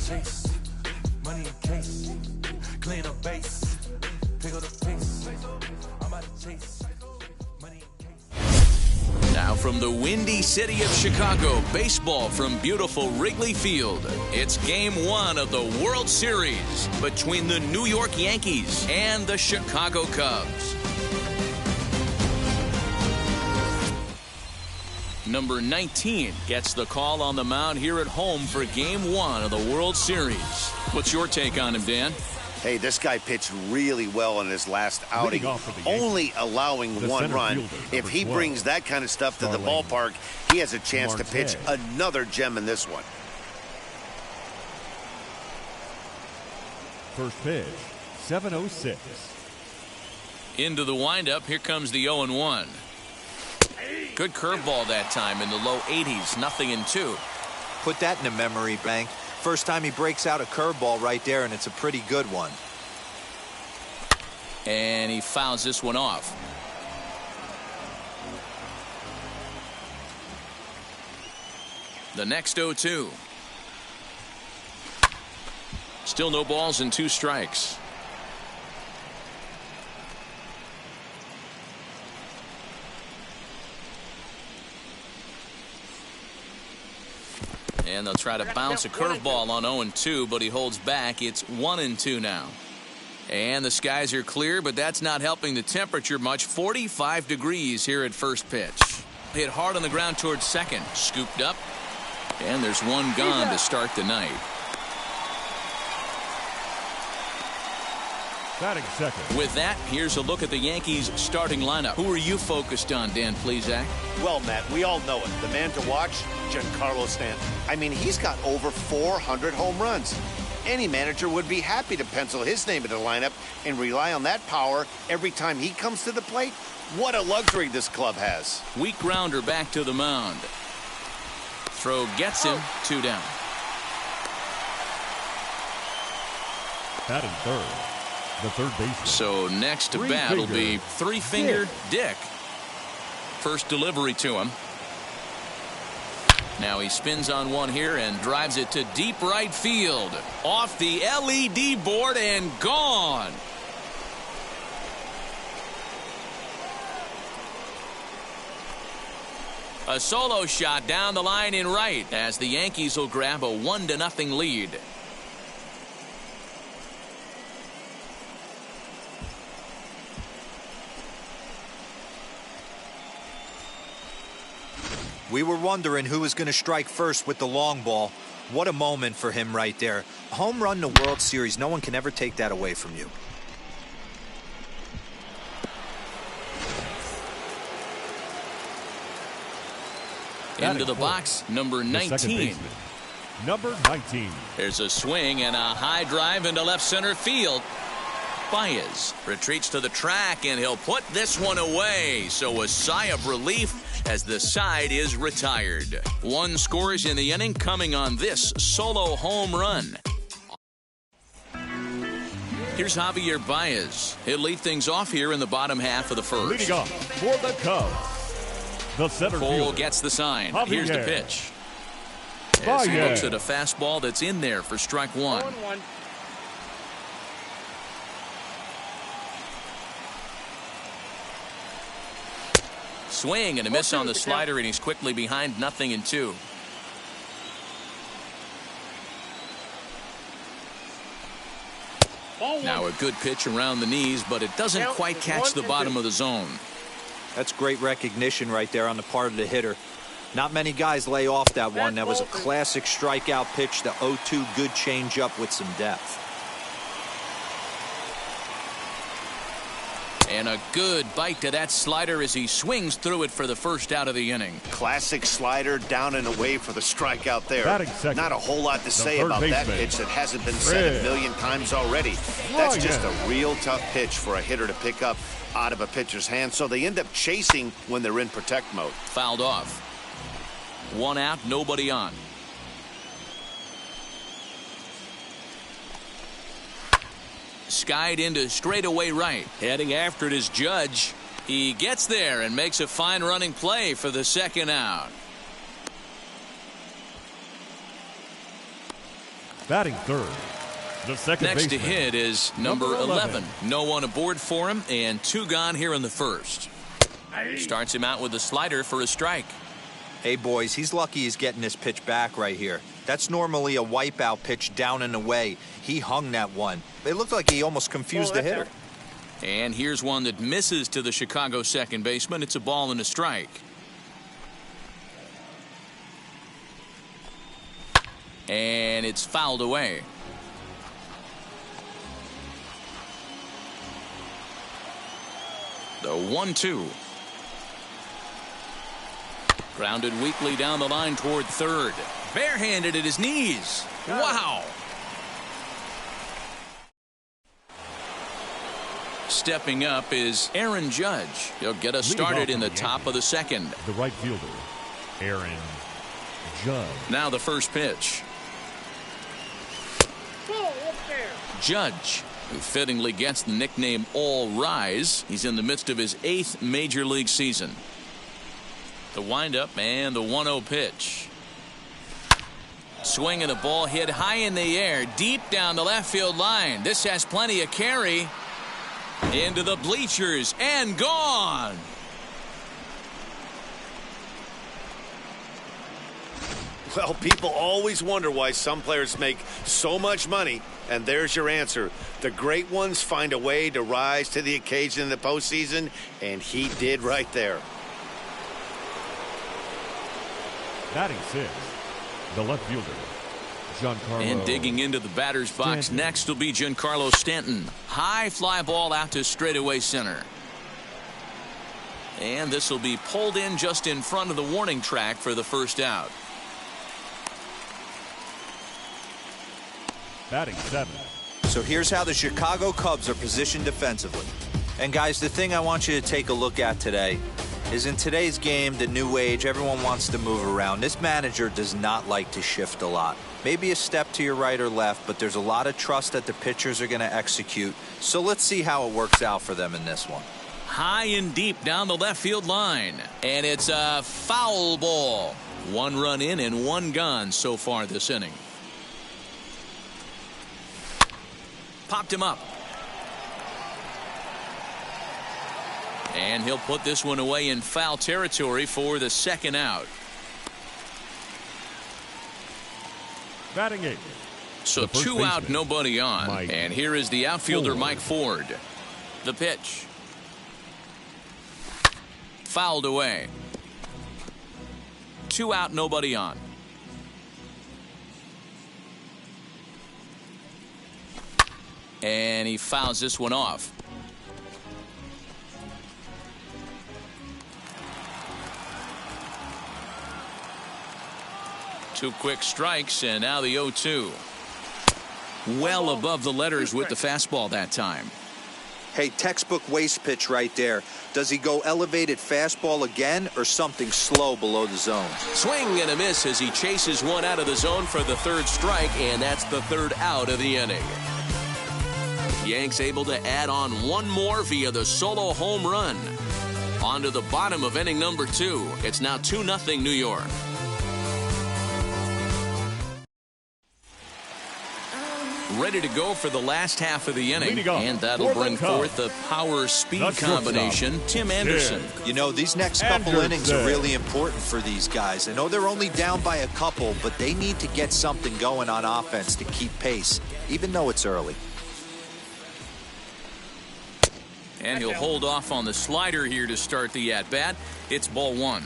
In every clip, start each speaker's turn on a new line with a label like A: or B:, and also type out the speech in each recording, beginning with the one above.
A: chase, money in case, clean up base, pick up the pace. I'm about to chase, money in case.
B: Now from the windy city of Chicago, baseball from beautiful Wrigley Field. It's Game 1 of the World Series between the New York Yankees and the Chicago Cubs. Number 19 gets the call on the mound here at home for Game 1 of the World Series. What's your take on him, Dan?
C: Hey, this guy pitched really well in his last outing, only allowing one run. If he brings that kind of stuff to the ballpark, he has a chance to pitch another gem in this one.
D: First pitch, 7:06.
B: Into the windup, here comes the 0-1. Good curveball that time in the low 80s, 0-2.
E: Put that in a memory bank. First time he breaks out a curveball right there, and it's a pretty good one.
B: And he fouls this one off. The next 0-2. Still no balls and 2 strikes. And they'll try to bounce a curveball on 0-2, but he holds back. It's 1-2 now. And the skies are clear, but that's not helping the temperature much. 45 degrees here at first pitch. Hit hard on the ground towards second. Scooped up. And there's one gone to start the night.
D: Batting second.
B: With that, here's a look at the Yankees starting lineup. Who are you focused on, Dan Plesac?
C: Well, Matt, we all know it. The man to watch, Giancarlo Stanton. I mean, he's got over 400 home runs. Any manager would be happy to pencil his name in the lineup and rely on that power every time he comes to the plate. What a luxury this club has.
B: Weak grounder back to the mound. Throw gets him. 2 down.
D: Batting third, the third baseman.
B: So next to bat will be three-finger Dick. First delivery to him. Now he spins on one here and drives it to deep right field. Off the LED board and gone. A solo shot down the line in right as the Yankees will grab a 1-0 lead.
E: We were wondering who was going to strike first with the long ball. What a moment for him right there. Home run in the World Series. No one can ever take that away from you.
B: Into the box, number 19.
D: Number 19.
B: There's a swing and a high drive into left center field. Baez retreats to the track, and he'll put this one away. So a sigh of relief as the side is retired. 1 scores in the inning coming on this solo home run. Here's Javier Baez. He'll lead things off here in the bottom half of the first.
D: Leading off for the Cubs, the center
B: Cole
D: fielder,
B: gets the sign.
D: Javier
B: Here's the pitch. As he looks at a fastball that's in there for strike 1.
F: 0-1.
B: Swing and a miss on the slider, and he's quickly behind 0-2. Now a good pitch around the knees, but it doesn't quite catch the bottom of the zone.
E: That's great recognition right there on the part of the hitter. Not many guys lay off that one. That was a classic strikeout pitch. The 0-2 good changeup with some depth.
B: And a good bite to that slider as he swings through it for the first out of the inning.
C: Classic slider down and away for the strikeout there. Not a whole lot to say about that pitch that hasn't been said a million times already. That's just a real tough pitch for a hitter to pick up out of a pitcher's hand, so they end up chasing when they're in protect mode.
B: Fouled off. 1 out, nobody on. Skied into straightaway right. Heading after it is Judge. He gets there and makes a fine running play for the second out.
D: Batting third, the second
B: Next
D: baseman.
B: to hit is number
D: 11.
B: 11. No one aboard for him, and 2 gone here in the first. Starts him out with a slider for a strike.
E: Hey, boys, he's lucky he's getting this pitch back right here. That's normally a wipeout pitch down and away. He hung that one. It looked like he almost confused the hitter.
B: And here's one that misses to the Chicago second baseman. It's a ball and a strike. And it's fouled away. The 1-2. Grounded weakly down the line toward third. Barehanded at his knees. Wow. Stepping up is Aaron Judge. He'll get us started in the top of the second.
D: The right fielder, Aaron Judge.
B: Now the first pitch. Judge, who fittingly gets the nickname All Rise. He's in the midst of his 8th major league season. The windup and the 1-0 pitch. Swing and a ball hit high in the air, deep down the left field line. This has plenty of carry. Into the bleachers and gone.
C: Well, people always wonder why some players make so much money, and there's your answer. The great ones find a way to rise to the occasion in the postseason, and he did right there.
D: Batting sixth, the left fielder, Giancarlo.
B: And digging into the batter's box
D: Stanton.
B: next will be Giancarlo Stanton. High fly ball out to straightaway center. And this will be pulled in just in front of the warning track for the first out.
D: Batting seventh.
E: So here's how the Chicago Cubs are positioned defensively. And guys, the thing I want you to take a look at today is in today's game, the new age, everyone wants to move around. This manager does not like to shift a lot. Maybe a step to your right or left, but there's a lot of trust that the pitchers are going to execute. So let's see how it works out for them in this one.
B: High and deep down the left field line. And it's a foul ball. 1 run in and 1 gone so far this inning. Popped him up. And he'll put this one away in foul territory for the second out.
D: Batting eighth.
B: So
D: The first
B: 2 out,
D: baseman,
B: nobody on.
D: Mike
B: And here is the outfielder,
D: Ford.
B: Mike Ford. The pitch. Fouled away. 2 out, nobody on. And he fouls this one off. Two quick strikes, and now the 0-2. Well above the letters with the fastball that time.
E: Hey, textbook waste pitch right there. Does he go elevated fastball again or something slow below the zone?
B: Swing and a miss as he chases one out of the zone for the 3rd strike, and that's the 3rd out of the inning. Yanks able to add on 1 more via the solo home run. On to the bottom of inning number 2. It's now 2-0 New York. Ready to go for the last half of the inning,
D: Leading off
B: and that'll
D: for the
B: bring
D: Cubs,
B: forth the power-speed
D: the shortstop,
B: combination, Tim Anderson.
E: You know, these next couple
D: Anderson.
E: innings are really important for these guys. I know they're only down by a couple, but they need to get something going on offense to keep pace, even though it's early.
B: And he'll hold off on the slider here to start the at-bat. It's ball 1.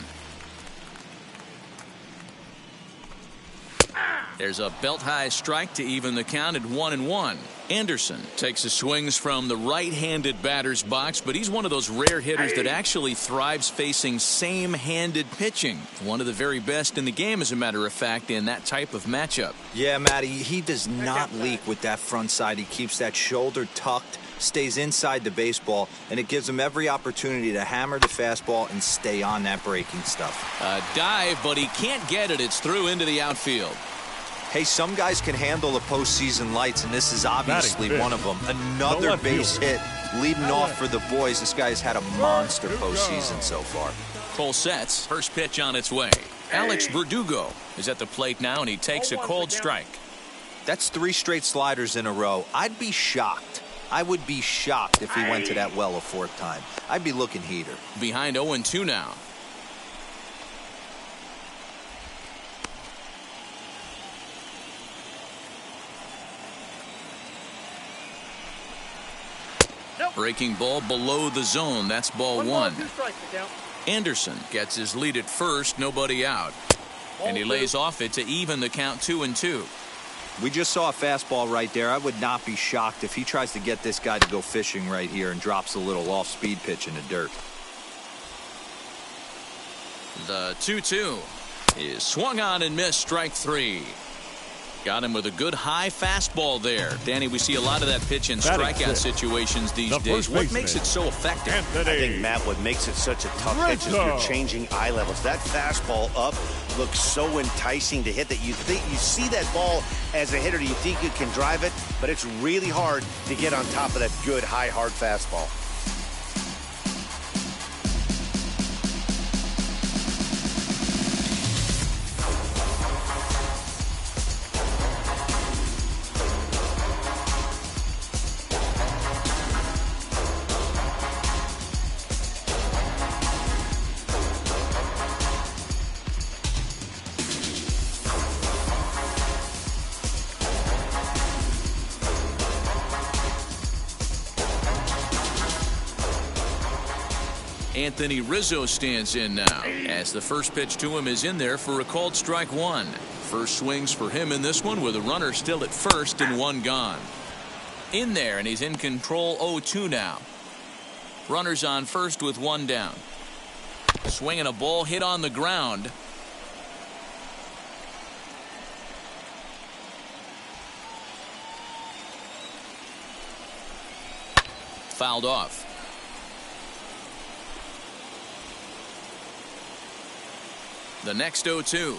B: There's a belt-high strike to even the count at 1-1. Anderson takes his swings from the right-handed batter's box, but he's one of those rare hitters that actually thrives facing same-handed pitching. One of the very best in the game, as a matter of fact, in that type of matchup.
E: Yeah, Matty, he does not leak with that front side. He keeps that shoulder tucked, stays inside the baseball, and it gives him every opportunity to hammer the fastball and stay on that breaking stuff.
B: A dive, but he can't get it. It's through into the outfield.
E: Hey, some guys can handle the postseason lights, and this is obviously
D: Batting
E: one of them. Another
D: left
E: base
D: fielder.
E: hit, leading off for the boys. This guy's had a monster postseason so far.
B: Cole sets. First pitch on its way. Alex Verdugo is at the plate now, and he takes a cold strike.
E: That's 3 straight sliders in a row. I'd be shocked. I would be shocked if he went to that well a 4th time. I'd be looking heater.
B: Behind 0-2 now. Breaking ball below the zone. That's ball 1. Anderson gets his lead at first. Nobody out. And he lays off it to even the count 2-2.
E: We just saw a fastball right there. I would not be shocked if he tries to get this guy to go fishing right here and drops a little off-speed pitch in the dirt.
B: The 2-2 is swung on and missed. Strike 3. Got him with a good high fastball there. Danny, we see a lot of that pitch in strikeout situations these days. What makes it so effective?
C: I think, Matt, what makes it such a tough pitch is you're changing eye levels. That fastball up looks so enticing to hit that you think you see that ball as a hitter, you think you can drive it, but it's really hard to get on top of that good high hard fastball.
B: Anthony Rizzo stands in now as the first pitch to him is in there for a called strike 1. First swings for him in this one with a runner still at first and 1 gone. In there, and he's in control. 0-2 now. Runners on first with 1 down. Swinging a ball hit on the ground. Fouled off. The next 0-2.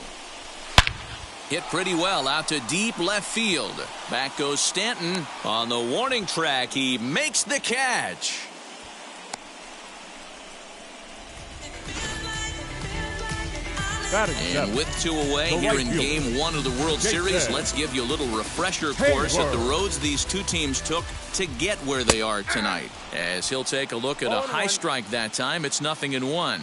B: Hit pretty well out to deep left field. Back goes Stanton on the warning track. He makes the catch. And with 2 away here in Game 1 of the World Series, let's give you a little refresher course at the roads these two teams took to get where they are tonight. As he'll take a look at a high strike that time, it's 0-1.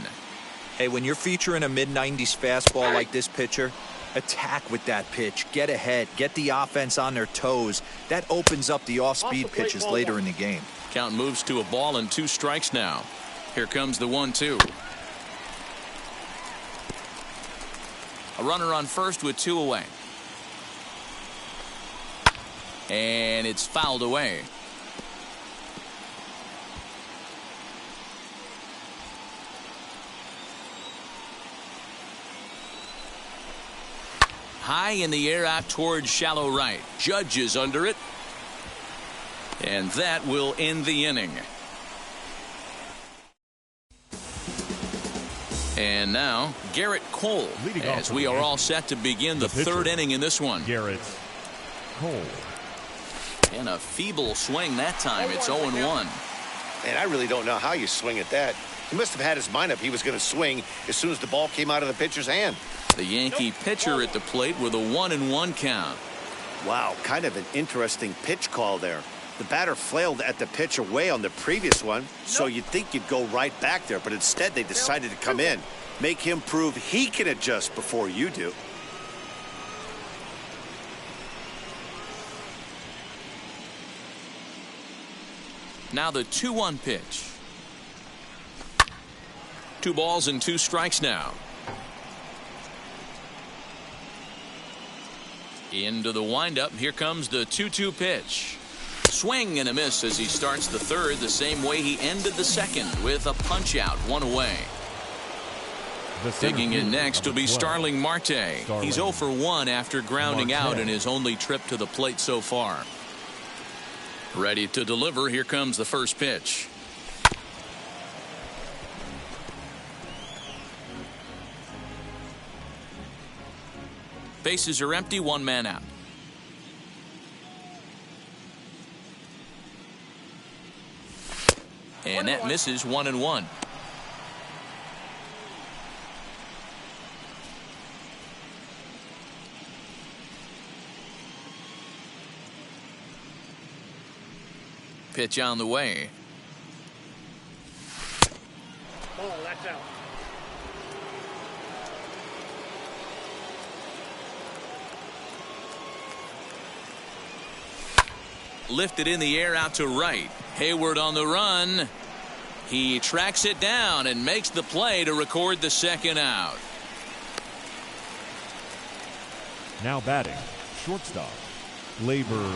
E: Hey, when you're featuring a mid-90s fastball like this pitcher, attack with that pitch. Get ahead. Get the offense on their toes. That opens up the off-speed pitches later in the game.
B: Count moves to a ball and 2 strikes now. Here comes the 1-2. A runner on first with 2 away. And it's fouled away. High in the air out towards shallow right. Judge is under it. And that will end the inning. And now Garrett Cole, as we are all set to begin the 3rd inning in this one.
D: Garrett Cole.
B: And a feeble swing that time. It's 0-1.
C: And I really don't know how you swing at that. He must have had his mind up he was going to swing as soon as the ball came out of the pitcher's hand.
B: The Yankee pitcher at the plate with a 1-1 count.
C: Wow, kind of an interesting pitch call there. The batter flailed at the pitch away on the previous one, so you'd think you'd go right back there, but instead they decided to come in. Make him prove he can adjust before you do.
B: Now the 2-1 pitch. 2 balls and 2 strikes now. Into the windup. Here comes the 2-2 pitch. Swing and a miss as he starts the 3rd the same way he ended the 2nd with a punch out, 1 away. Digging in next will be Starling Marte. He's 0 for 1 after grounding out in his only trip to the plate so far. Ready to deliver. Here comes the first pitch. Bases are empty, 1 man out. And that misses. 1-1. pitch on the way.
F: Ball, that's out.
B: Lifted in the air out to right. Hayward on the run. He tracks it down and makes the play to record the second out.
D: Now batting, shortstop, Gleyber.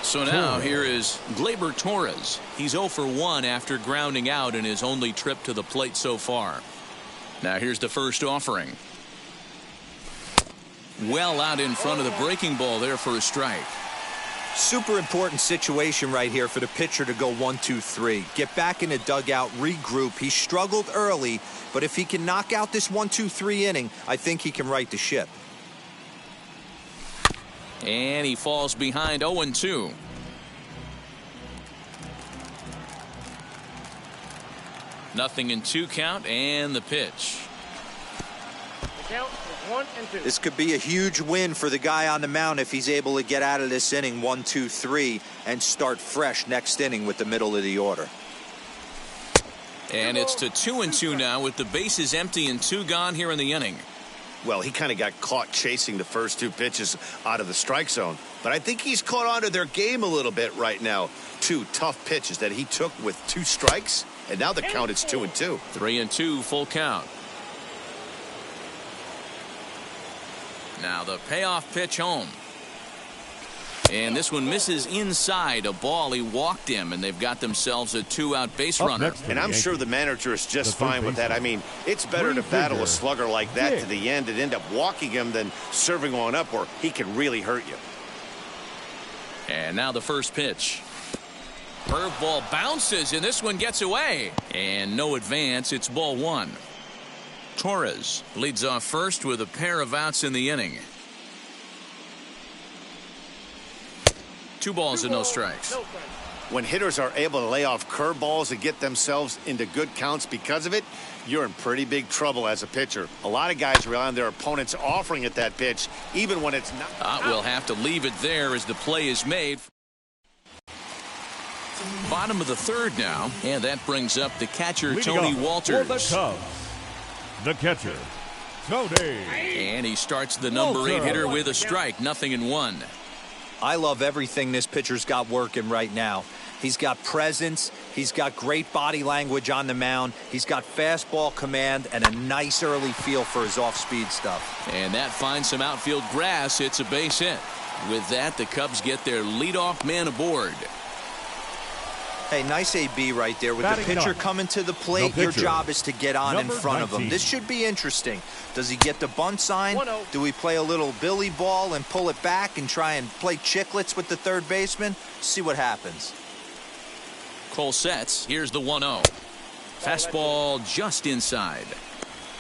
B: So now here is Gleyber Torres. He's 0 for 1 after grounding out in his only trip to the plate so far. Now here's the first offering. Well out in front of the breaking ball there for a strike.
E: Super important situation right here for the pitcher to go 1-2-3. Get back in the dugout, regroup. He struggled early, but if he can knock out this 1-2-3 inning, I think he can right the ship.
B: And he falls behind 0-2. Nothing in 2 count and the pitch.
F: The count is 1-2.
E: This could be a huge win for the guy on the mound if he's able to get out of this inning 1-2-3 and start fresh next inning with the middle of the order.
B: And it's to 2-2 now with the bases empty and 2 gone here in the inning.
C: Well, he kind of got caught chasing the first 2 pitches out of the strike zone. But I think he's caught on to their game a little bit right now. 2 tough pitches that he took with 2 strikes. And now the count is 2-2.
B: 3-2 full count. Now the payoff pitch home. And this one misses inside a ball. He walked him, and they've got themselves a 2-out base runner.
C: And I'm sure the manager is just fine with that. I mean, it's better to battle a slugger like that to the end and end up walking him than serving one up where he can really hurt you.
B: And now the first pitch. Curveball bounces, and this one gets away. And no advance. It's ball 1. Torres leads off first with a pair of outs in the inning. 2 balls and no strikes.
C: When hitters are able to lay off curveballs and get themselves into good counts because of it, you're in pretty big trouble as a pitcher. A lot of guys rely on their opponents offering at that pitch, even when it's not.
B: We'll have to leave it there as the play is made. Bottom of the 3rd now, and that brings up the catcher, Tony Walters.
D: For the Cubs, the catcher, Tony.
B: And he starts the number 8 hitter with a strike, 0-1.
E: I love everything this pitcher's got working right now. He's got presence. He's got great body language on the mound. He's got fastball command and a nice early feel for his off-speed stuff.
B: And that finds some outfield grass. It's a base hit. With that, the Cubs get their leadoff man aboard.
E: Hey, nice AB right there. With the pitcher coming to the plate, your job is to get on in front of him. This should be interesting. Does he get the bunt sign? Do we play a little billy ball and pull it back and try and play chicklets with the third baseman? See what happens.
B: Cole sets. Here's the 1-0. Fastball just inside.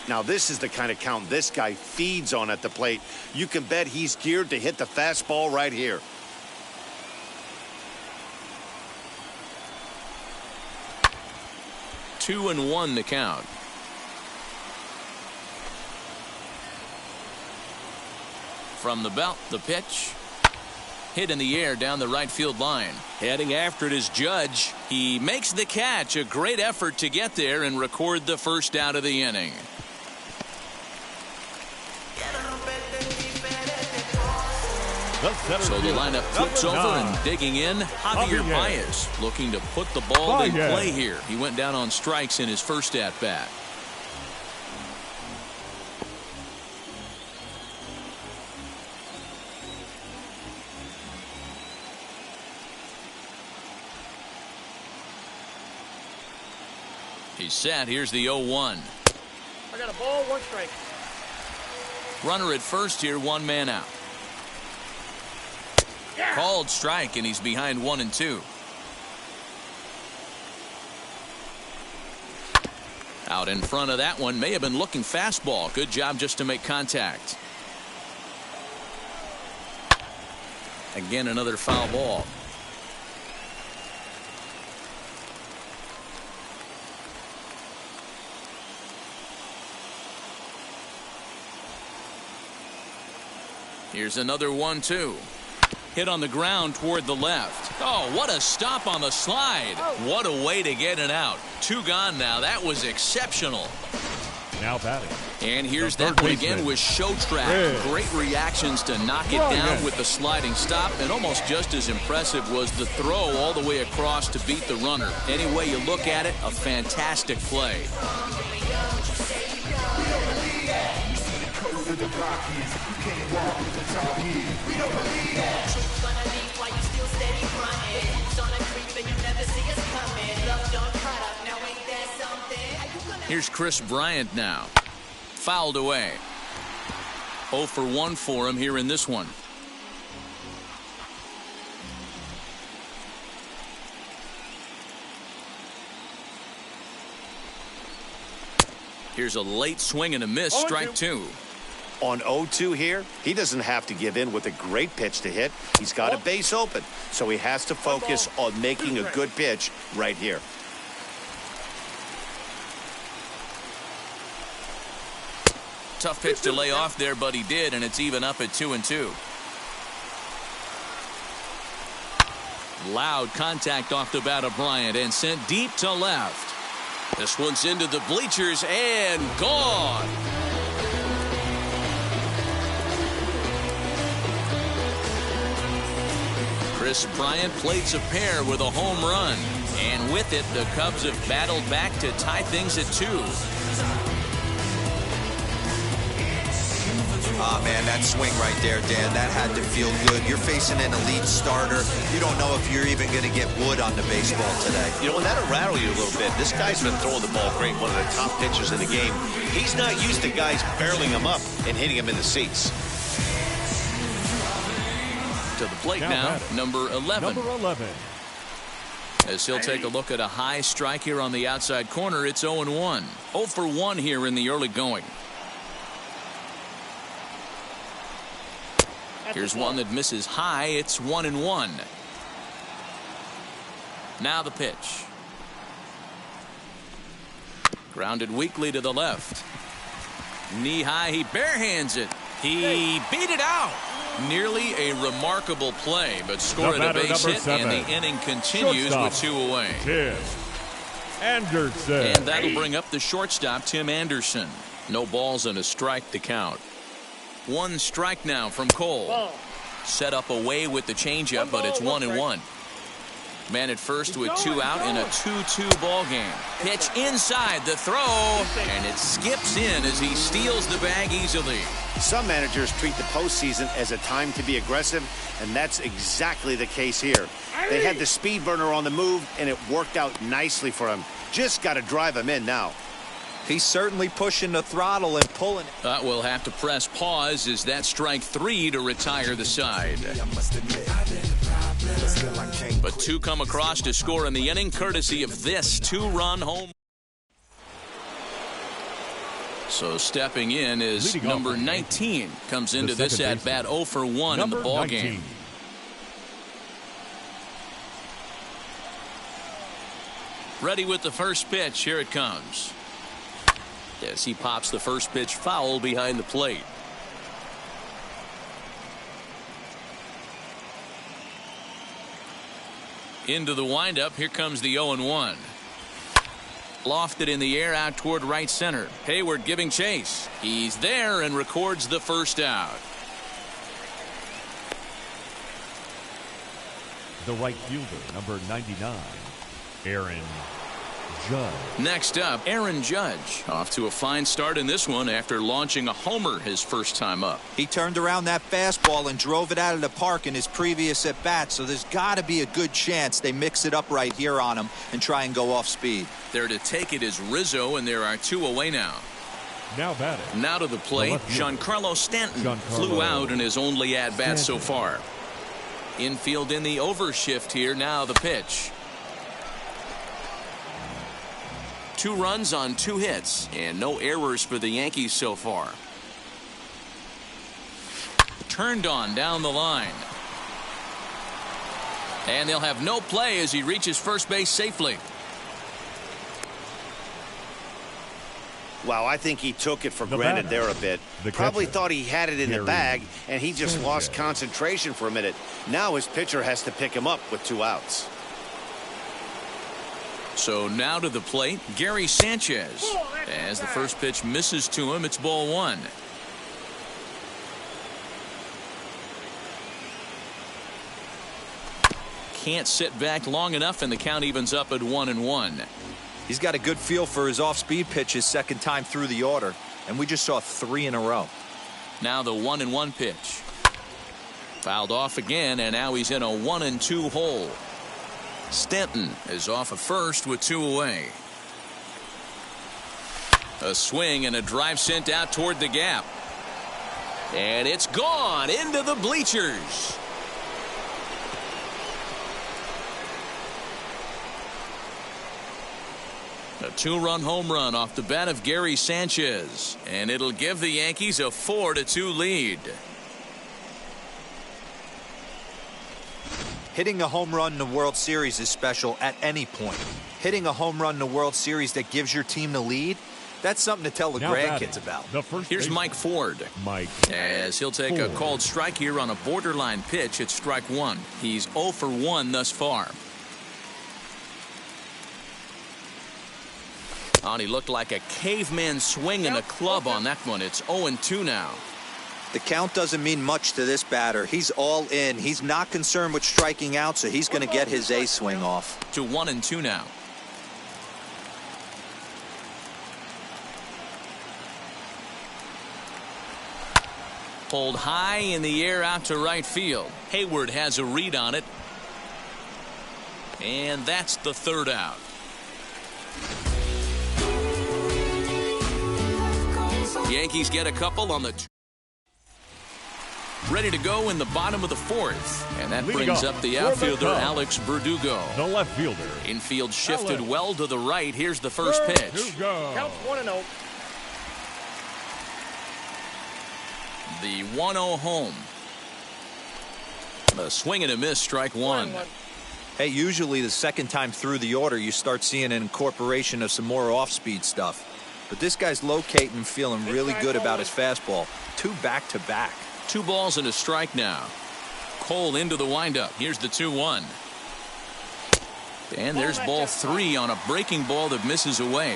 C: Now, this is the kind of count this guy feeds on at the plate. You can bet he's geared to hit the fastball right here.
B: Two and 1 the count. From the belt, the pitch. Hit in the air down the right field line. Heading after it is Judge. He makes the catch. A great effort to get there and record the first out of the inning. So the lineup flips over and digging in, Javier Baez looking to put the ball in play here. He went down on strikes in his first at-bat. He's set. Here's the 0-1.
F: I got a ball, 1 strike.
B: Runner at first here, 1 man out. Called strike, and he's behind 1-2. Out in front of that one, may have been looking fastball. Good job just to make contact. Again, another foul ball. Here's another 1-2. Hit on the ground toward the left. Oh, what a stop on the slide. What a way to get it out. 2 gone now. That was exceptional.
D: Now batting.
B: And here's that one again with show track. Great reactions to knock it down with the sliding stop, and almost just as impressive was the throw all the way across to beat the runner. Any way you look at it, a fantastic play. Here's Chris Bryant now. Fouled away. 0 for 1 for him here in this one. Here's a late swing and a miss. Strike 2.
C: On 0-2 here, he doesn't have to give in with a great pitch to hit. He's got a base open, so he has to focus on making a good pitch right here.
B: Tough pitch to lay off there, but he did, and it's even up at 2-2. Loud contact off the bat of Bryant and sent deep to left. This one's into the bleachers and gone. Chris Bryant plates a pair with a home run, and with it, the Cubs have battled back to tie things at 2.
E: Oh, man, that swing right there, Dan, that had to feel good. You're facing an elite starter. You don't know if you're even going to get wood on the baseball today.
C: You know, and that'll rattle you a little bit. This guy's been throwing the ball great, one of the top pitchers in the game. He's not used to guys barreling him up and hitting him in the seats.
B: To the plate now, number 11.
D: Number 11.
B: As he'll take a look at a high strike here on the outside corner, it's 0-1. 0 for 1 here in the early going. Here's one that misses high. It's 1-1. Now the pitch. Grounded weakly to the left. Knee high. He barehands it. He beat it out. Nearly a remarkable play, but scored a base hit, and the inning continues with 2 away.
D: Tim Anderson.
B: And that'll bring up the shortstop, Tim Anderson. No balls and a strike to count. 1 strike now from Cole. Set up away with the changeup, but it's 1-1. Man at first with 2 out in a 2-2 ball game. Pitch inside the throw, and it skips in as he steals the bag easily.
C: Some managers treat the postseason as a time to be aggressive, and that's exactly the case here. They had the speed burner on the move, and it worked out nicely for him. Just got to drive him in now.
E: He's certainly pushing the throttle and pulling.
B: We'll have to press pause as that strike 3 to retire the side. But 2 come across to score in the inning, courtesy of this 2-run home. So stepping in is number 19. Comes into this at bat 0 for 1 in the ball game. Ready with the first pitch. Here it comes. As he pops the first pitch foul behind the plate. Into the windup. Here comes the 0-1. Lofted in the air out toward right center. Hayward giving chase. He's there and records the first out.
D: The right fielder, number 99, Aaron Judge.
B: Next up, Aaron Judge. Off to a fine start in this one after launching a homer his first time up.
E: He turned around that fastball and drove it out of the park in his previous at-bat, so there's got to be a good chance they mix it up right here on him and try and go off speed.
B: There to take it is Rizzo, and there are 2 away now.
D: Now batting.
B: Now to the plate, Giancarlo Stanton flew out in his only at-bat so far. Infield in the overshift here. Now the pitch. 2 runs on 2 hits and no errors for the Yankees so far. Turned on down the line. And they'll have no play as he reaches first base safely.
C: Well, I think he took it for granted there a bit. Probably thought he had it in the bag, and he just lost concentration for a minute. Now his pitcher has to pick him up with 2 outs.
B: So now to the plate, Gary Sanchez. As the first pitch misses to him, it's ball 1. Can't sit back long enough, and the count evens up at 1-1.
E: He's got a good feel for his off-speed pitches second time through the order, and we just saw 3 in a row.
B: Now the 1-1 pitch. Fouled off again, and now he's in a 1-2 hole. Stanton is off of first with 2 away. A swing and a drive sent out toward the gap. And it's gone into the bleachers. A 2-run home run off the bat of Gary Sanchez, and it'll give the Yankees a 4-2 lead.
E: Hitting a home run in the World Series is special at any point. Hitting a home run in the World Series that gives your team the lead, that's something to tell the grandkids about.
B: Here's Mike Ford. As he'll take a called strike here on a borderline pitch at strike 1. He's 0 for 1 thus far. And he looked like a caveman swinging a club on that one. It's 0-2 now.
E: The count doesn't mean much to this batter. He's all in. He's not concerned with striking out, so he's going to get his A swing off.
B: To 1-2 now. Pulled high in the air out to right field. Hayward has a read on it. And that's the 3rd out. Yankees get a couple on the ready to go in the bottom of the 4th, and that brings up the outfielder Alex Verdugo.
D: The left fielder.
B: Infield shifted well to the right. Here's the first pitch.
F: Counts 1-0.
B: The 1-0 home. A swing and a miss, strike 1.
E: Hey, usually the second time through the order you start seeing an incorporation of some more off-speed stuff. But this guy's locating, feeling really good about his fastball. 2 back-to-back.
B: 2 balls and a strike now. Cole into the windup. Here's the 2-1. And there's ball 3 on a breaking ball that misses away.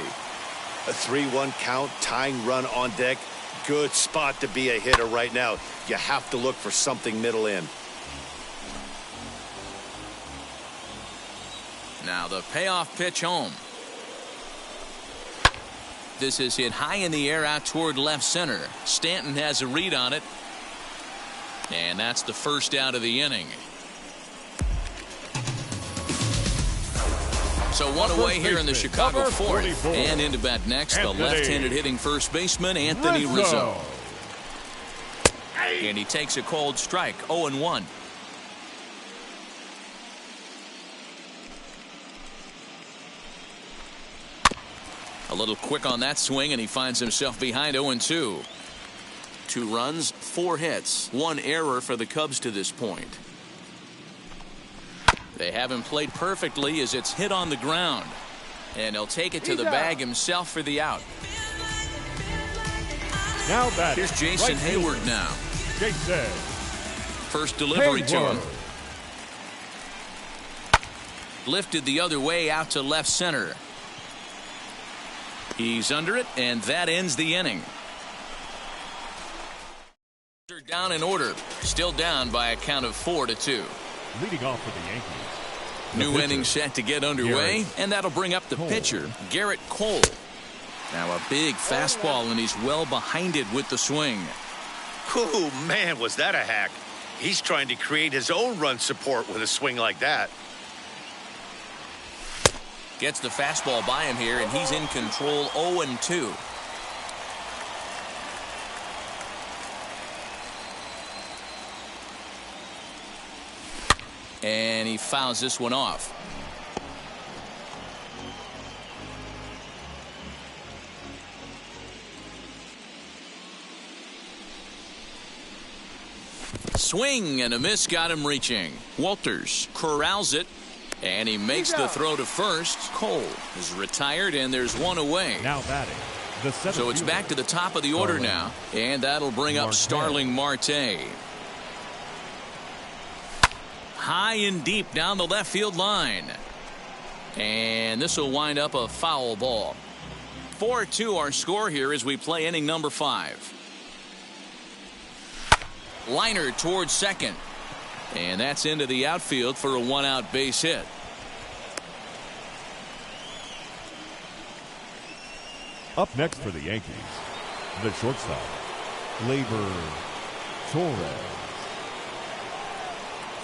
C: A 3-1 count, tying run on deck. Good spot to be a hitter right now. You have to look for something middle in.
B: Now the payoff pitch home. This is hit high in the air out toward left center. Stanton has a read on it. And that's the first out of the inning. So 1 away here in the Chicago 4th. And into bat next, the left-handed hitting first baseman, Anthony Rizzo. And he takes a cold strike, 0-1. A little quick on that swing, and he finds himself behind 0-2. 2 runs, 4 hits, 1 error for the Cubs to this point. They haven't played perfectly as it's hit on the ground. And he'll take it to the bag himself for the out.
D: Now back.
B: Here's Jason Hayward now.
D: Jason.
B: First delivery to him. Lifted the other way out to left center. He's under it, and that ends the inning. They're down in order. Still down by a count of 4-2.
D: Leading off for the Yankees.
B: New inning set to get underway, and that'll bring up the pitcher, Garrett Cole. Now a big fastball, and he's well behind it with the swing.
C: Oh, man, was that a hack. He's trying to create his own run support with a swing like that.
B: Gets the fastball by him here, and he's in control, 0-2. And he fouls this one off. Swing and a miss got him reaching. Walters corrals it, and he makes the throw to first. Cole is retired, and there's 1 away.
D: Now batting.
B: So it's back to the top of the order now, and that'll bring up Starling Marte. High and deep down the left field line. And this will wind up a foul ball. 4-2 our score here as we play inning number 5. Liner towards second. And that's into the outfield for a 1-out base hit.
D: Up next for the Yankees, the shortstop, Gleyber Torres.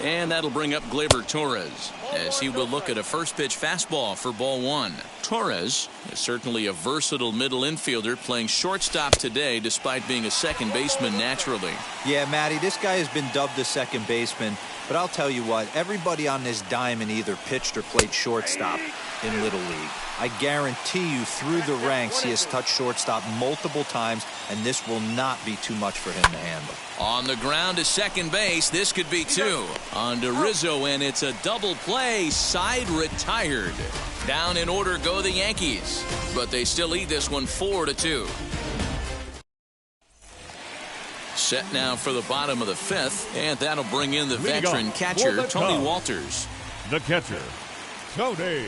B: And that'll bring up Gleyber Torres as he will look at a first pitch fastball for ball 1. Torres is certainly a versatile middle infielder playing shortstop today despite being a second baseman naturally.
E: Yeah, Matty, this guy has been dubbed a second baseman, but I'll tell you what, everybody on this diamond either pitched or played shortstop in Little League. I guarantee you through the ranks he has touched shortstop multiple times, and this will not be too much for him to handle.
B: On the ground to second base, this could be 2. On to Rizzo, and it's a double play. Side retired. Down in order go the Yankees, but they still lead this one 4-2. Set now for the bottom of the 5th, and that'll bring in the veteran catcher, Tony Walters.
D: The catcher, Tony.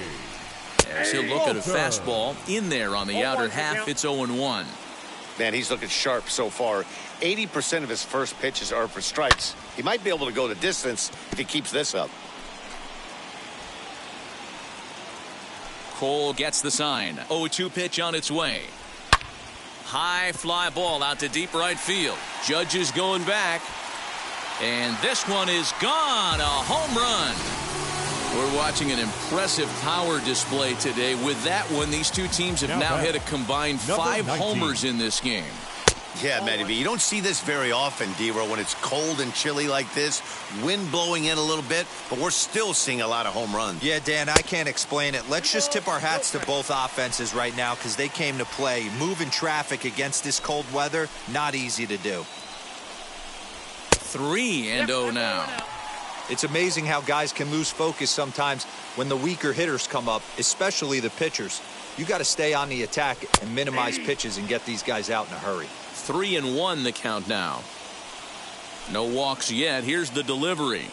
B: As he'll look at a fastball in there on the outer half. It's 0-1.
C: Man, he's looking sharp so far. 80% of his first pitches are for strikes. He might be able to go the distance if he keeps this up.
B: Cole gets the sign. 0-2 pitch on its way. High fly ball out to deep right field. Judge is going back. And this one is gone. A home run. We're watching an impressive power display today. With that one, these two teams have now hit a combined 5 homers in this game.
C: Yeah, Matty B, you don't see this very often, D-Row, when it's cold and chilly like this. Wind blowing in a little bit, but we're still seeing a lot of home runs.
E: Yeah, Dan, I can't explain it. Let's just tip our hats to both offenses right now because they came to play. Moving traffic against this cold weather, not easy to do.
B: 3-0 now.
E: It's amazing how guys can lose focus sometimes when the weaker hitters come up, especially the pitchers. You got to stay on the attack and minimize pitches and get these guys out in a hurry.
B: 3-1 the count now. No walks yet. Here's the delivery.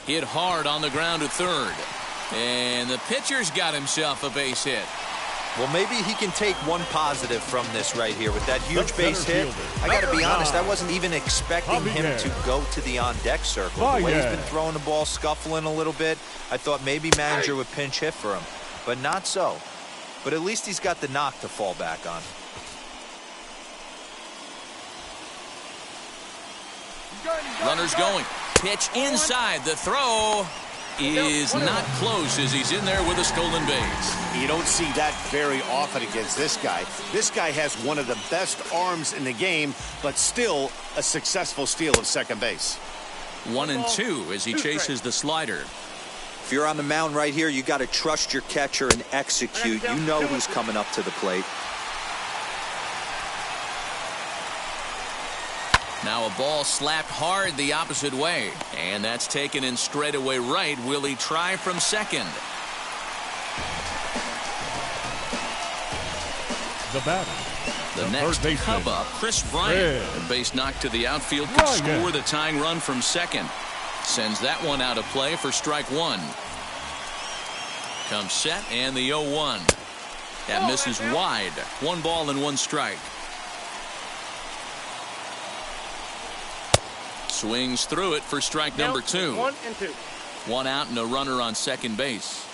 B: Hit hard on the ground to third. And the pitcher's got himself a base hit.
E: Well, maybe he can take one positive from this right here with that huge base hit. I got to be honest, I wasn't even expecting him to go to the on-deck circle. The way he's been throwing the ball, scuffling a little bit, I thought maybe manager would pinch hit for him, but not so. But at least he's got the knock to fall back on.
B: Runners going. Pitch inside. The throw is not close as he's in there with a stolen base.
C: You don't see that very often against this guy. This guy has one of the best arms in the game, but still a successful steal of second base.
B: 1-2 as he chases the slider.
E: If you're on the mound right here, you got to trust your catcher and execute. You know who's coming up to the plate.
B: Now a ball slapped hard the opposite way, and that's taken in straightaway right. Will he try from second?
D: The batter,
B: the next Cub up, Chris Bryant. A base knock to the outfield could score the tying run from second. Sends that one out of play for strike 1. Comes set and the 0-1. That misses wide. 1 ball and 1 strike. Swings through it for strike number 2.
F: 1-2.
B: 1 out and a runner on second base.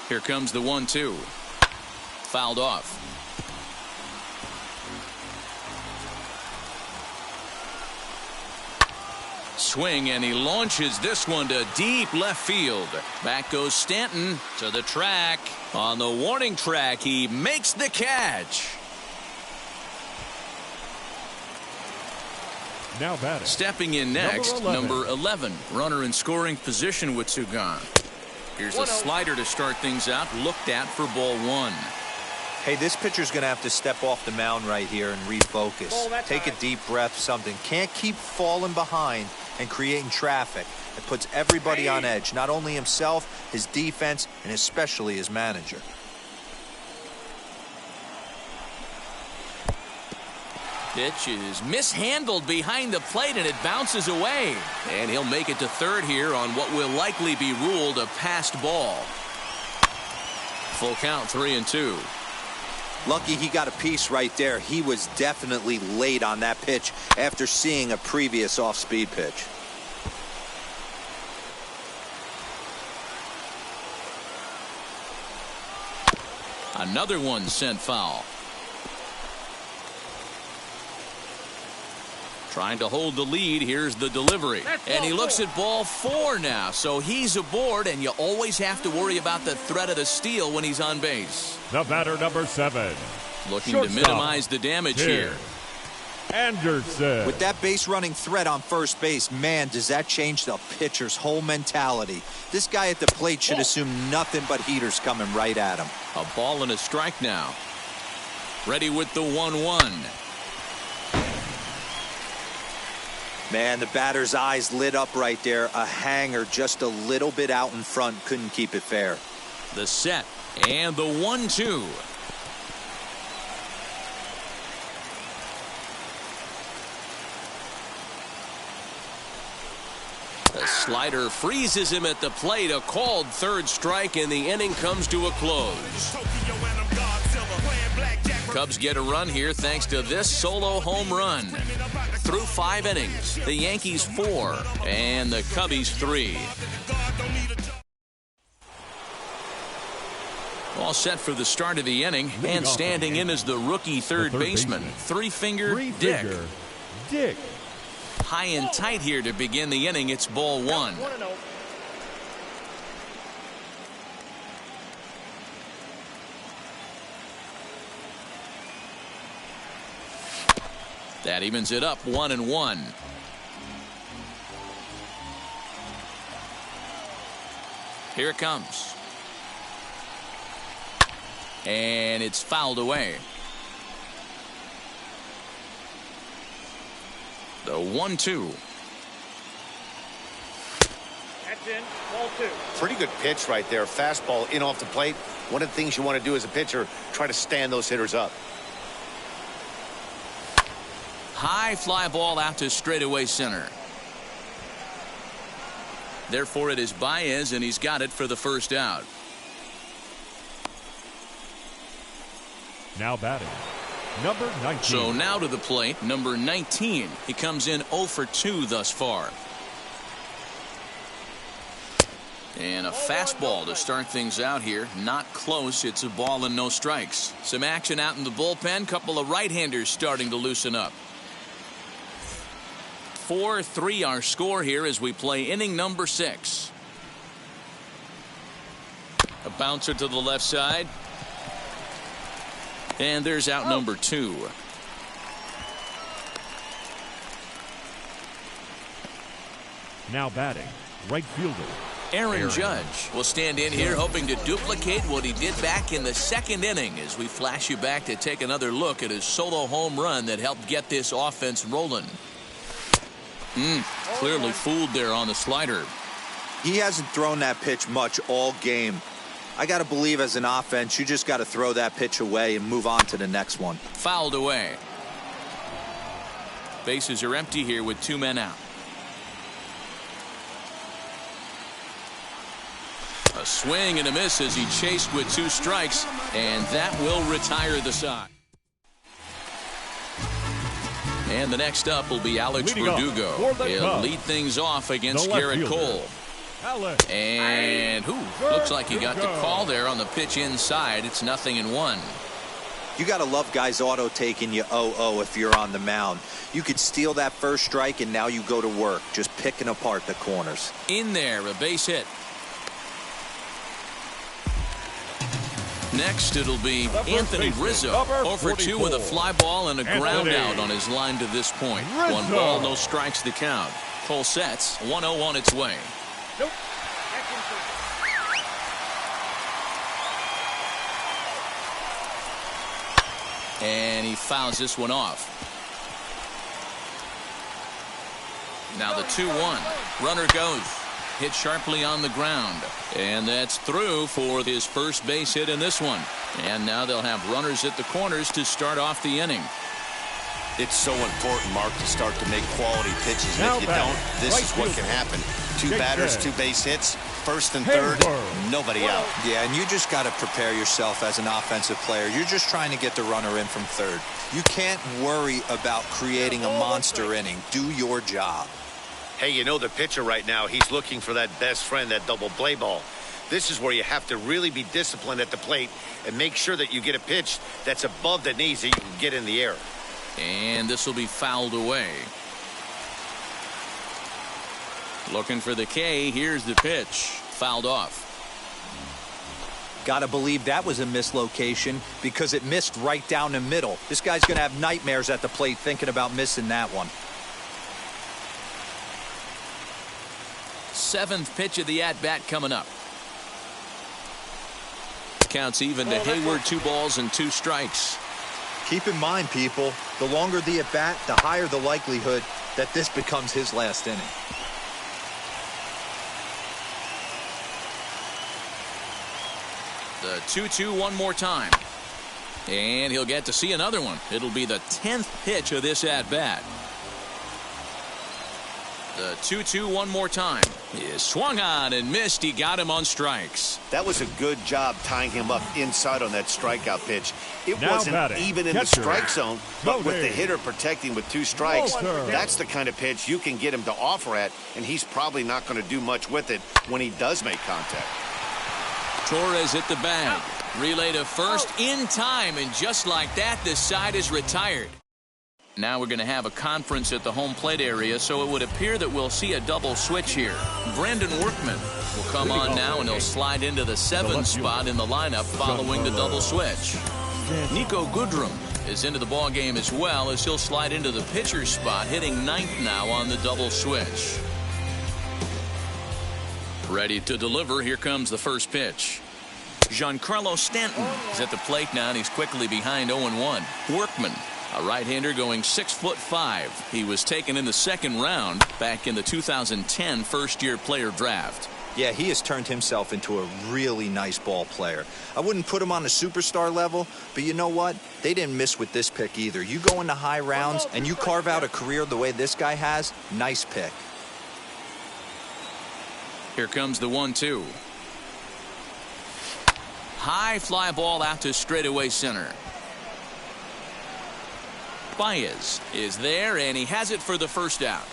B: Here comes the 1-2. Fouled off. Swing, and he launches this one to deep left field. Back goes Stanton to the track. On the warning track, he makes the catch.
D: Now batting.
B: Stepping in next, number 11. Runner in scoring position with 2 gone. Here's a slider to start things out, looked at for ball one.
E: Hey, this pitcher's going to have to step off the mound right here and refocus. Take a deep breath, something. Can't keep falling behind and creating traffic. It puts everybody on edge, not only himself, his defense, and especially his manager.
B: Pitch is mishandled behind the plate, and it bounces away. And he'll make it to third here on what will likely be ruled a passed ball. Full count, 3-2.
E: Lucky he got a piece right there. He was definitely late on that pitch after seeing a previous off-speed pitch.
B: Another one sent foul. Trying to hold the lead. Here's the delivery. And he looks at ball four now. So he's aboard, and you always have to worry about the threat of the steal when he's on base.
D: The batter, number 7.
B: Looking to minimize the damage here.
D: Anderson.
E: With that base running threat on first base, man, does that change the pitcher's whole mentality. This guy at the plate should assume nothing but heaters coming right at him.
B: A ball and a strike now. Ready with the 1-1.
E: Man, the batter's eyes lit up right there. A hanger just a little bit out in front. Couldn't keep it fair.
B: The set and the 1-2. The slider freezes him at the plate. A called third strike, and the inning comes to a close. Cubs get a run here thanks to this solo home run. Through 5 innings, the Yankees 4 and the Cubbies 3. All set for the start of the inning, and standing in is the rookie third baseman, three-finger Dick. High and tight here to begin the inning. It's ball one. That evens it up, 1-1. Here it comes. And it's fouled away. The 1-2.
F: That's in. Ball 2.
C: Pretty good pitch right there. Fastball in off the plate. One of the things you want to do as a pitcher, try to stand those hitters up.
B: High fly ball out to straightaway center. Therefore, it is Baez, and he's got it for the first out.
D: Now batting, number 19.
B: So now to the plate, number 19. He comes in 0 for 2 thus far. And a fastball to start things out here. Not close. It's a ball and no strikes. Some action out in the bullpen. Couple of right-handers starting to loosen up. 4-3 our score here as we play inning number 6. A bouncer to the left side. And there's out number 2.
D: Now batting, right fielder
B: Aaron Judge will stand in here hoping to duplicate what he did back in the second inning as we flash you back to take another look at his solo home run that helped get this offense rolling. Clearly fooled there on the slider.
E: He hasn't thrown that pitch much all game. I got to believe as an offense, you just got to throw that pitch away and move on to the next one.
B: Fouled away. Bases are empty here with 2 men out. A swing and a miss as he chased with 2 strikes, and that will retire the side. And the next up will be Alex Verdugo. He'll lead things off against Garrett Cole. And looks like he got the call there on the pitch inside. It's 0-1.
E: You got to love guys auto taking you 0-0 if you're on the mound. You could steal that first strike and now you go to work just picking apart the corners.
B: In there, a base hit. Next, it'll be Anthony Rizzo. 0 for 2 with a fly ball and a ground out on his line to this point. 1 ball, no strikes to count. Cole sets. 1-0 on its way. And he fouls this one off. Now the 2-1. Runner goes. Hit sharply on the ground. And that's through for his first base hit in this one. And now they'll have runners at the corners to start off the inning.
C: It's so important, Mark, to start to make quality pitches. And if you don't, this is what can happen. Two batters, two base hits, first and third, nobody out.
E: Yeah, and you just got to prepare yourself as an offensive player. You're just trying to get the runner in from third. You can't worry about creating a monster inning. Do your job.
C: Hey, you know the pitcher right now, he's looking for that best friend, that double play ball. This is where you have to really be disciplined at the plate and make sure that you get a pitch that's above the knees that you can get in the air.
B: And this will be fouled away. Looking for the K. Here's the pitch. Fouled off.
E: Gotta believe that was a mislocation because it missed right down the middle. This guy's gonna have nightmares at the plate thinking about missing that one.
B: Seventh pitch of the at-bat coming up. Counts even to Hayward. 2 balls and 2 strikes.
E: Keep in mind, people, the longer the at-bat, the higher the likelihood that this becomes his last inning.
B: The 2-2 one more time. And he'll get to see another one. It'll be the 10th pitch of this at-bat. The 2-2 one more time. He swung on and missed. He got him on strikes.
C: That was a good job tying him up inside on that strikeout pitch. It
D: Now
C: wasn't
D: batting,
C: even in the
D: catcher,
C: strike zone, but with the
D: Cody.
C: hitter protecting with 2 strikes,
D: Walter.
C: that's the kind of pitch you can get him to offer at, and he's probably not going to do much with it when he does make contact.
B: Torres at the bag. Relay to first in time, and just like that, the side is retired. Now we're going to have a conference at the home plate area, so it would appear that we'll see a double switch here. Brandon Workman will come on now, and he'll slide into the 7 spot in the lineup following the double switch. Nico Goodrum is into the ball game as well, as he'll slide into the pitcher spot, hitting 9th now on the double switch. Ready to deliver. Here comes the first pitch. Giancarlo Stanton is at the plate now, and he's quickly behind 0-1. Workman, a right-hander going 6'5". He was taken in the 2nd round back in the 2010 first-year player draft.
E: Yeah, he has turned himself into a really nice ball player. I wouldn't put him on the superstar level, but you know what? They didn't miss with this pick either. You go into high rounds and you carve out a career the way this guy has, nice pick.
B: Here comes the 1-2. High fly ball out to straightaway center. Baez is there, and he has it for the first out.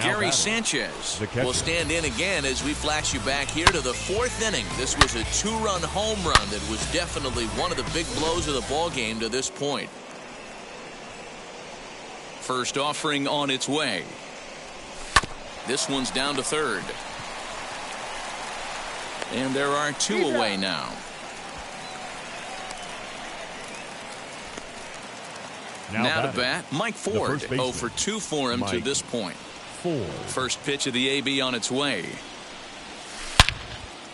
B: Gary Sanchez will stand in again as we flash you back here to the 4th inning. This was a 2-run home run that was definitely one of the big blows of the ball game to this point. First offering on its way. This one's down to 3rd. And there are 2 away now. Now to bat, Mike Ford. 0 for 2 for him to this point. First pitch of the AB on its way.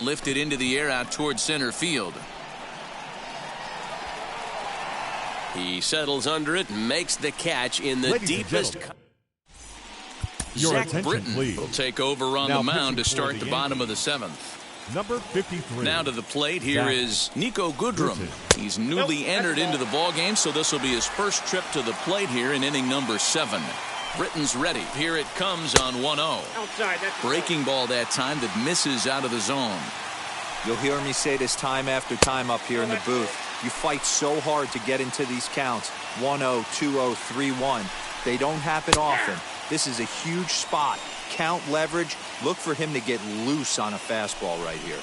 B: Lifted into the air out towards center field. He settles under it and makes the catch in the deepest. Zach Britton will take over on the mound to start the bottom of the 7th.
D: Number 53.
B: Now to the plate here is Nico Goodrum. He's newly entered into the ball game, so this will be his first trip to the plate here in inning number 7. Britton's ready. Here it comes on 1-0.
F: Outside.
B: Breaking ball that time that misses out of the zone.
E: You'll hear me say this time after time up here in the booth. You fight so hard to get into these counts. 1-0, 2-0, 3-1. They don't happen often. This is a huge spot. Count leverage. Look for him to get loose on a fastball right here.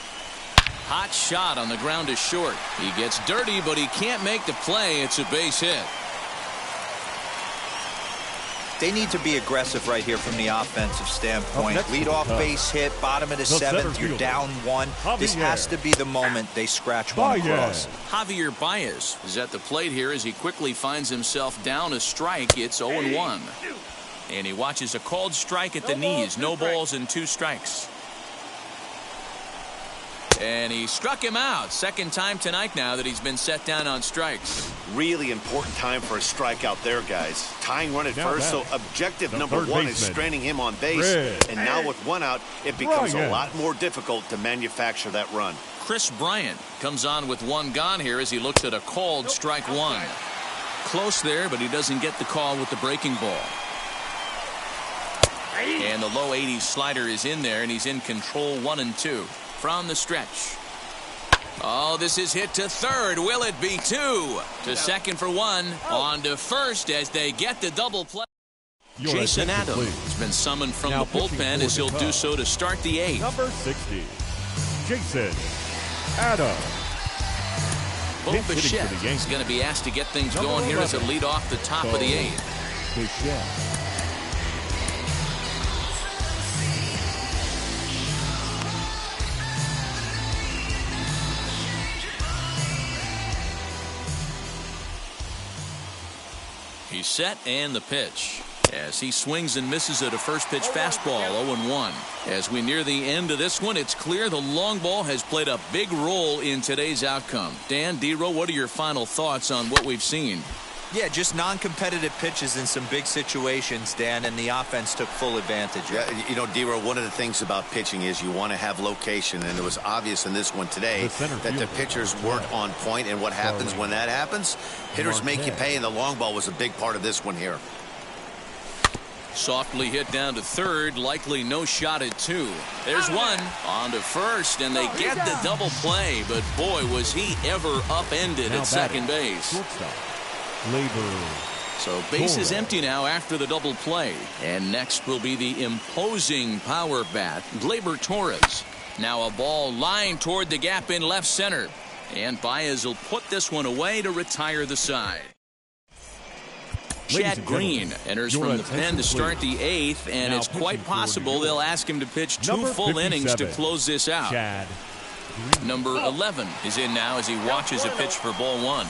B: Hot shot on the ground is short. He gets dirty, but he can't make the play. It's a base hit.
E: They need to be aggressive right here from the offensive standpoint. Lead off base hit, bottom of the 7th. You're down 1. This has to be the moment they scratch one across.
B: Javier Baez is at the plate here as he quickly finds himself down a strike. It's 0-1. And he watches a called strike at the knees. No balls and 2 strikes. And he struck him out. Second time tonight now that he's been set down on strikes.
C: Really important time for a strikeout there, guys. Tying run at first, so objective number one is stranding him on base. And now with one out, it becomes a lot more difficult to manufacture that run.
B: Chris Bryant comes on with one gone here as he looks at a called strike one. Close there, but he doesn't get the call with the breaking ball. And the low 80s slider is in there, and he's in control 1-2 from the stretch. Oh, this is hit to third. Will it be two? To second for one. On to first as they get the double play. Jason Adams has been summoned from the bullpen as he'll do so to start the eighth.
D: Number 60, Jason Adams.
B: Bo Bichette is going to be asked to get things going here as a lead off the top of the eighth.
D: Bichette.
B: He's set and the pitch. As he swings and misses at a first pitch fastball, 0-1. As we near the end of this one, it's clear the long ball has played a big role in today's outcome. Dan, D-Row, what are your final thoughts on what we've seen?
E: Yeah, just non-competitive pitches in some big situations, Dan, and the offense took full advantage.
C: Yeah, you know, D-Row, one of the things about pitching is you want to have location, and it was obvious in this one today that the pitchers weren't on point, and what happens when that happens? Hitters make you pay, and the long ball was a big part of this one here.
B: Softly hit down to third, likely no shot at two. There's one on to first, and they get the double play, but boy, was he ever upended at second base. So base is empty now after the double play. And next will be the imposing power bat, Gleyber Torres. Now a ball lined toward the gap in left center. And Baez will put this one away to retire the side. Chad Green enters from the pen to start the eighth, and it's quite possible they'll ask him to pitch two full innings to close this out. Number 11 is in now as he watches a pitch for ball one.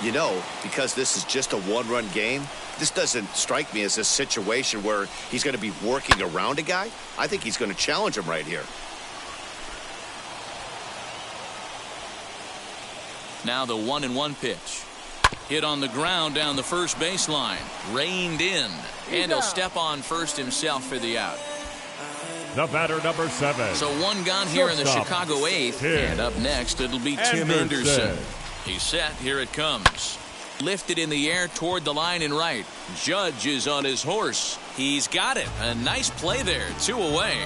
C: You know, because this is just a one-run game, this doesn't strike me as a situation where he's going to be working around a guy. I think he's going to challenge him right here.
B: Now the 1-1 pitch. Hit on the ground down the first baseline. Reined in. And he'll step on first himself for the out.
D: The batter, number 7.
B: So one gone here in the Chicago eighth. And up next, it'll be Tim Anderson. He's set. Here it comes. Lifted in the air toward the line and right. Judge is on his horse. He's got it. A nice play there. 2 away.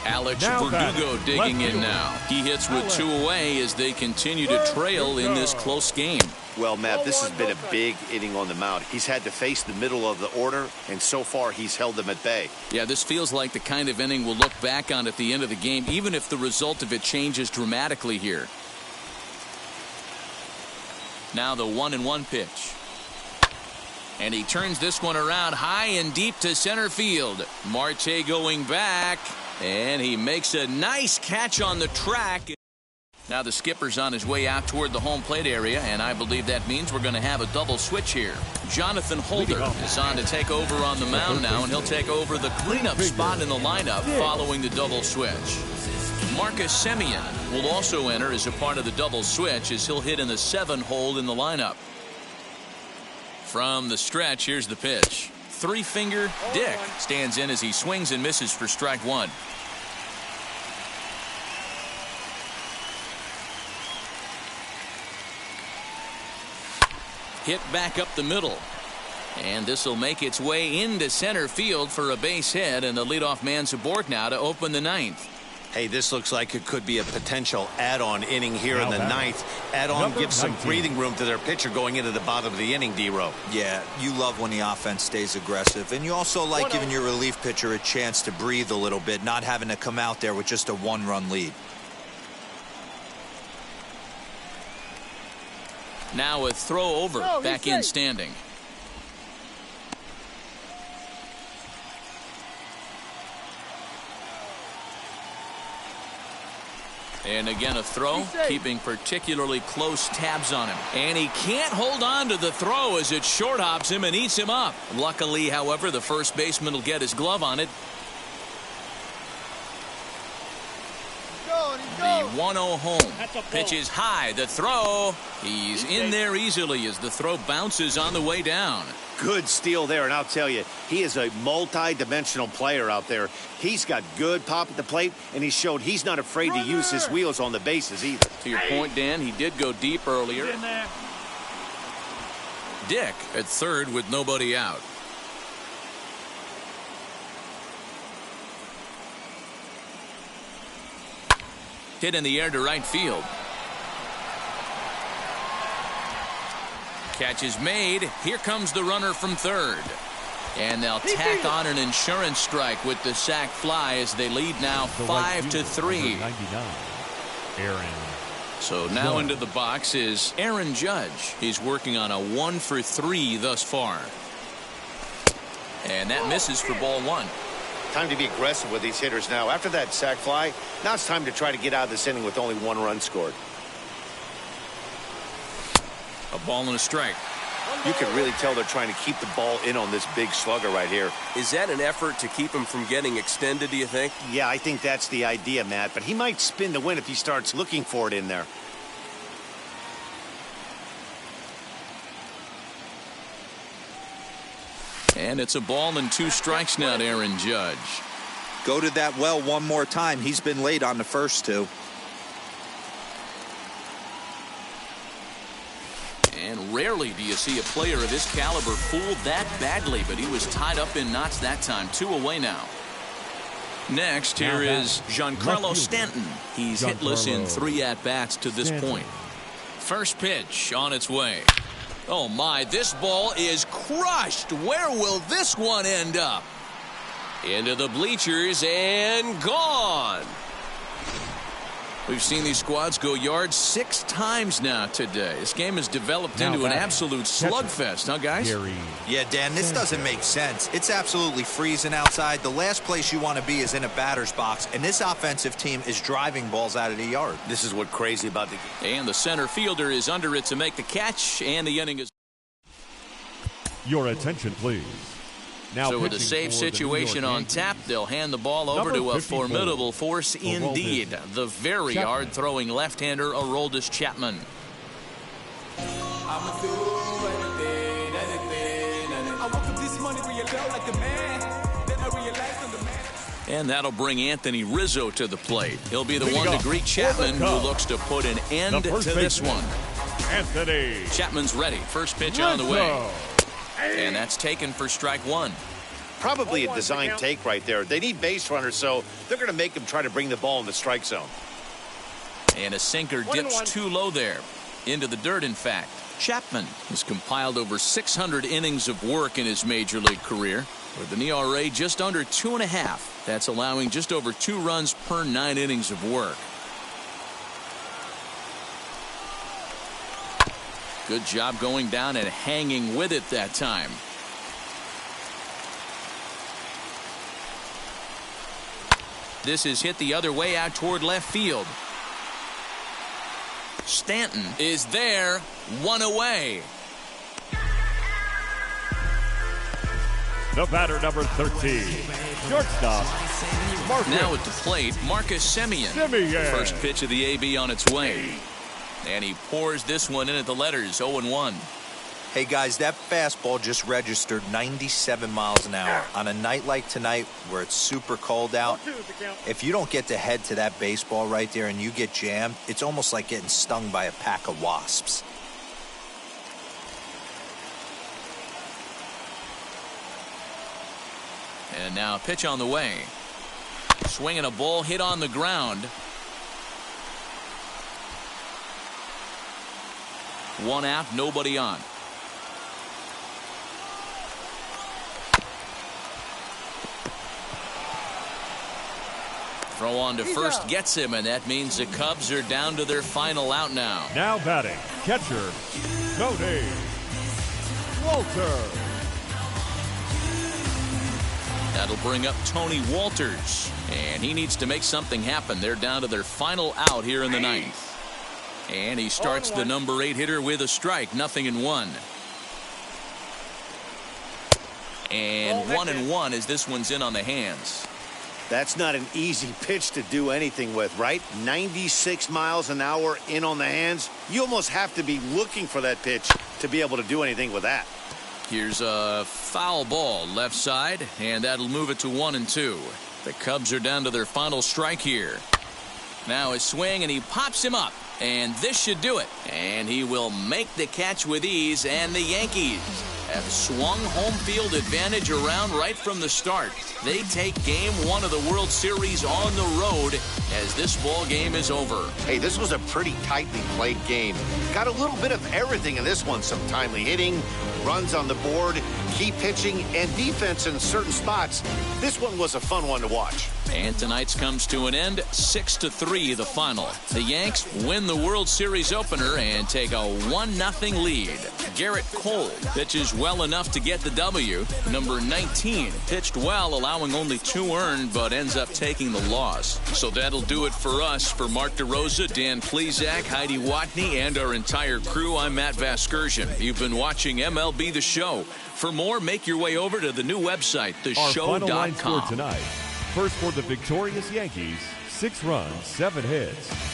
B: Alex Verdugo digging in now. He hits with 2 away as they continue to trail in this close game.
C: Well, Matt, this has been a big inning on the mound. He's had to face the middle of the order, and so far he's held them at bay.
B: Yeah, this feels like the kind of inning we'll look back on at the end of the game, even if the result of it changes dramatically here. Now the 1-1 pitch. And he turns this one around high and deep to center field. Marte going back, and he makes a nice catch on the track. Now the skipper's on his way out toward the home plate area, and I believe that means we're going to have a double switch here. Jonathan Holder is on to take over on the mound now, and he'll take over the cleanup spot in the lineup following the double switch. Marcus Semien will also enter as a part of the double switch as he'll hit in the 7 hole in the lineup. From the stretch, here's the pitch. 3-finger Dick stands in as he swings and misses for strike one. Hit back up the middle. And this will make its way into center field for a base hit, and the leadoff man's aboard now to open the 9th.
C: Hey, this looks like it could be a potential add-on inning here in the 9th. Add-on gives some breathing room to their pitcher going into the bottom of the inning, D-Row.
E: Yeah, you love when the offense stays aggressive, and you also like giving your relief pitcher a chance to breathe a little bit, not having to come out there with just a 1-run lead.
B: Now a throw over, back in standing. And again a throw, keeping particularly close tabs on him. And he can't hold on to the throw as it short hops him and eats him up. Luckily, however, the first baseman will get his glove on it. The 1-0 home. Pitch is high. The throw. He's in there easily as the throw bounces on the way down.
C: Good steal there, and I'll tell you, he is a multi-dimensional player out there. He's got good pop at the plate, and he showed he's not afraid to use his wheels on the bases either.
B: To your point, Dan, he did go deep earlier. Dick at third with nobody out. Hit in the air to right field. Catch is made. Here comes the runner from third. And they'll tack on an insurance strike with the sac fly as they lead now 5-3.
D: Aaron.
B: So now into the box is Aaron Judge. He's working on a 1-for-3 thus far. And that misses for ball one.
C: Time to be aggressive with these hitters now. After that sac fly, now it's time to try to get out of this inning with only 1 run scored.
B: A ball and a strike.
C: You can really tell they're trying to keep the ball in on this big slugger right here.
G: Is that an effort to keep him from getting extended, do you think?
C: Yeah, I think that's the idea, Matt. But he might spin the win if he starts looking for it in there.
B: And it's a ball and 2 strikes now to Aaron Judge.
E: Go to that well one more time. He's been late on the first 2.
B: And rarely do you see a player of his caliber fooled that badly, but he was tied up in knots that time. 2 away now. Next, here is Giancarlo Stanton. He's hitless in 3 at-bats to this point. First pitch on its way. Oh, my, this ball is crushed. Where will this one end up? Into the bleachers and gone. We've seen these squads go yards 6 times now today. This game has developed into an absolute slugfest, huh, guys?
E: Yeah, Dan, this doesn't make sense. It's absolutely freezing outside. The last place you want to be is in a batter's box, and this offensive team is driving balls out of the yard.
C: This is what crazy about the game.
B: And the center fielder is under it to make the catch, and the inning is...
D: Your attention, please. Now
B: so with a safe situation on tap, they'll hand the ball over to a formidable force indeed. The very hard-throwing left-hander, Aroldis Chapman. And that'll bring Anthony Rizzo to the plate. He'll be the one to greet Chapman, who looks to put an end to this one.
D: Anthony.
B: Chapman's ready. First pitch on the way. And that's taken for strike 1.
C: Probably a design take right there. They need base runners, so they're going to make them try to bring the ball in the strike zone.
B: And a sinker dips too low there. Into the dirt, in fact. Chapman has compiled over 600 innings of work in his major league career. With an ERA just under 2.5. That's allowing just over 2 runs per 9 innings of work. Good job going down and hanging with it that time. This is hit the other way out toward left field. Stanton is there, 1 away.
D: The batter, number 13, shortstop, Marcus.
B: Now at the plate, Marcus Semien. First pitch of the AB on its way. And he pours this one in at the letters, 0-1.
E: Hey, guys, that fastball just registered 97 miles an hour. On a night like tonight where it's super cold out, if you don't get to head to that baseball right there and you get jammed, it's almost like getting stung by a pack of wasps.
B: And now a pitch on the way. Swinging a ball hit on the ground. 1 out, nobody on. Throw on to first gets him, and that means the Cubs are down to their final out now.
D: Now batting, catcher, Tony Walter.
B: That'll bring up Tony Walters, and he needs to make something happen. They're down to their final out here in the 9th. And he starts the number 8 hitter with a strike, 0-1. And 1-1 as this one's in on the hands.
C: That's not an easy pitch to do anything with, right? 96 miles an hour in on the hands. You almost have to be looking for that pitch to be able to do anything with that.
B: Here's a foul ball left side, and that'll move it to 1-2. The Cubs are down to their final strike here. Now his swing, and he pops him up. And this should do it. And he will make the catch with ease, and the Yankees have swung home field advantage around right from the start. They take game 1 of the World Series on the road as this ball game is over.
C: Hey, this was a pretty tightly played game. Got a little bit of everything in this one. Some timely hitting, runs on the board, key pitching, and defense in certain spots. This one was a fun one to watch.
B: And tonight's comes to an end, 6-3 the final. The Yanks win the World Series opener and take a 1-0 lead. Garrett Cole pitches well enough to get the W. Number 19 pitched well, allowing only 2 earned, but ends up taking the loss. So that'll do it for us. For Mark DeRosa, Dan Plesac, Heidi Watney, and our entire crew, I'm Matt Vasgersian. You've been watching MLB The Show. For more, make your way over to the new website, theshow.com.
D: Our final line score tonight. First for the victorious Yankees, 6 runs, 7 hits.